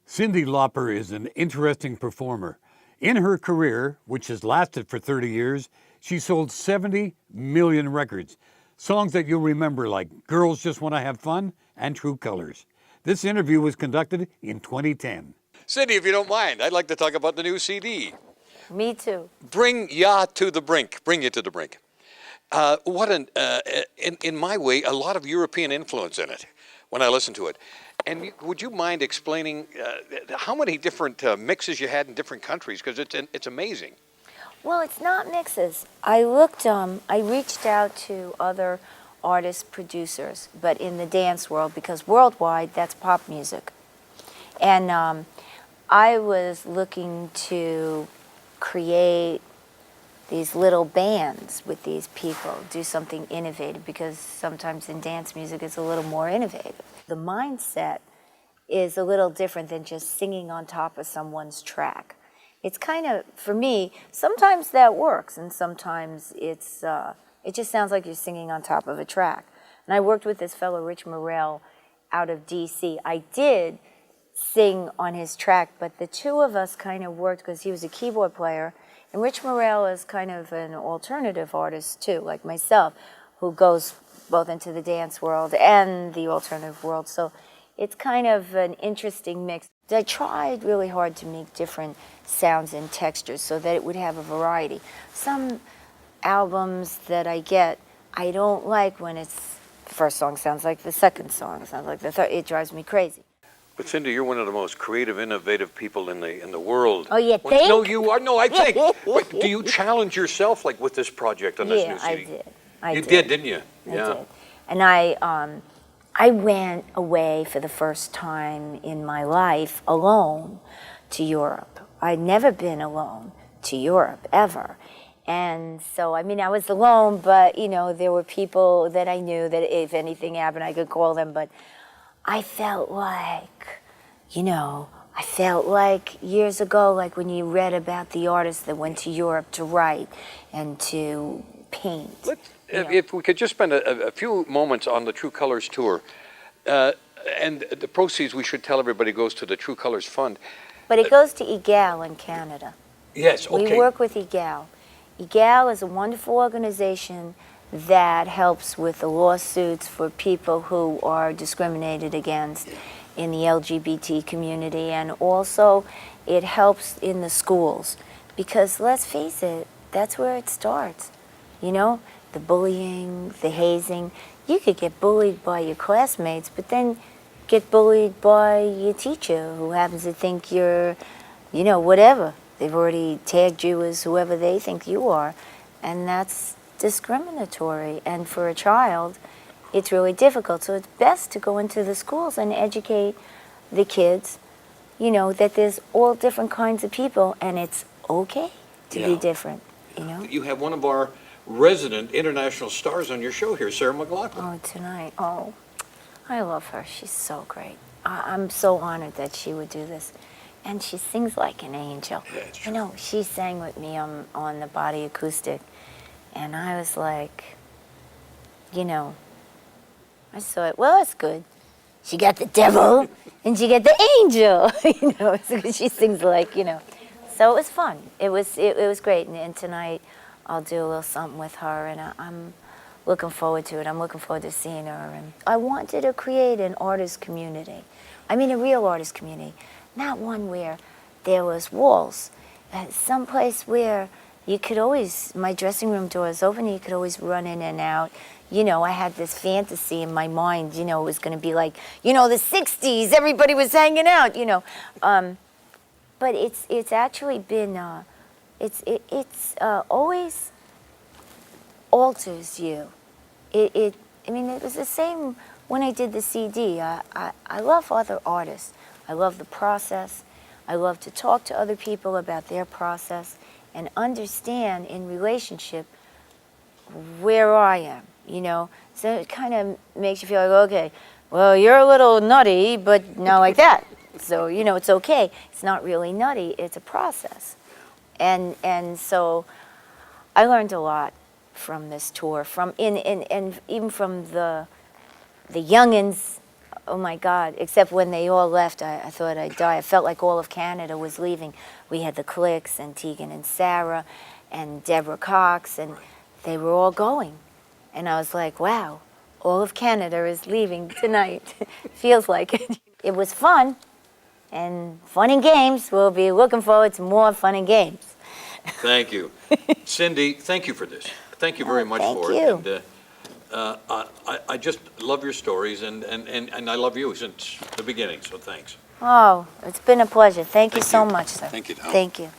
Cyndi Lauper is an interesting performer. In her career, which has lasted for 30 years, she sold 70 million records. Songs that you'll remember like Girls Just Want to Have Fun and True Colors. This interview was conducted in 2010. Cyndi, if you don't mind, I'd like to talk about the new CD. Me too. Bring Ya to the Brink. Bring You to the Brink. In my way, a lot of European influence in it when I listen to it. And would you mind explaining how many different mixes you had in different countries? Because it's amazing. Well, it's not mixes. I reached out to other artists, producers, but in the dance world, because worldwide, that's pop music. And I was looking to create these little bands with these people, do something innovative, because sometimes in dance music it's a little more innovative. The mindset is a little different than just singing on top of someone's track. It's kind of, for me, sometimes that works, and sometimes it just sounds like you're singing on top of a track. And I worked with this fellow, Rich Morel, out of D.C. I did sing on his track, but the two of us kind of worked because he was a keyboard player, and Rich Morel is kind of an alternative artist too, like myself, who goes both into the dance world and the alternative world. So it's kind of an interesting mix. I tried really hard to make different sounds and textures so that it would have a variety. Some albums that I get, I don't like when it's the first song sounds like the second song, sounds like the third. It drives me crazy. But Cyndi, you're one of the most creative, innovative people in the world. Oh, you think? No, you are. No, I think. But do you challenge yourself like with this project on this new CD? I did. You did, didn't you? I did. And I went away for the first time in my life alone to Europe. I'd never been alone to Europe, ever. And so, I mean, I was alone, but, you know, there were people that I knew that if anything happened, I could call them. But I felt like, you know, years ago, like when you read about the artists that went to Europe to write and to paint. If we could just spend a few moments on the True Colors tour. And the proceeds, we should tell everybody, goes to the True Colors Fund. But it goes to EGAL in Canada. Yes, okay. We work with EGAL. EGAL is a wonderful organization that helps with the lawsuits for people who are discriminated against in the LGBT community, and also it helps in the schools, because let's face it, that's where it starts. You know, the bullying, the hazing. You could get bullied by your classmates, but then get bullied by your teacher who happens to think you're, you know, whatever. They've already tagged you as whoever they think you are, and that's discriminatory. And for a child, it's really difficult. So it's best to go into the schools and educate the kids, you know, that there's all different kinds of people, and it's okay to be different, you know? You have one of our resident international stars on your show here, Sarah McLachlan. Oh, tonight. Oh, I love her. She's so great. I'm so honored that she would do this. And she sings like an angel. Yeah, it's true. You know, she sang with me on the Body Acoustic, and I was like, you know, I thought, well, that's good. She got the devil, and she got the angel, you know, so she sings like, you know. So it was fun. It was great, and tonight I'll do a little something with her, and I'm looking forward to it. I'm looking forward to seeing her. And I wanted to create an artist community. I mean, a real artist community, not one where there was walls. Someplace where you could always, my dressing room door is open, you could always run in and out. You know, I had this fantasy in my mind, you know, it was going to be like, you know, the 60s, everybody was hanging out, you know. But it's actually been, it's always alters you. I mean, it was the same when I did the CD. I love other artists. I love the process. I love to talk to other people about their process and understand in relationship where I am, you know. So it kind of makes you feel like, okay, well, you're a little nutty, but not like that. So, you know, it's okay. It's not really nutty. It's a process. And so I learned a lot from this tour, and even from the youngins Oh my God, except when they all left, I thought I'd die. I felt like all of Canada was leaving. We had the Clicks and Tegan and Sarah and Deborah Cox, and they were all going. And I was like, wow, all of Canada is leaving tonight. Feels like it. It was fun, and fun and games. We'll be looking forward to more fun and games. Thank you. Cyndi, thank you for this. Thank you very much thank for you. it. And I just love your stories, and I love you since the beginning, so thanks. Oh, it's been a pleasure. Thank you Thank so you. much, sir. Thank you, Tom. Thank you.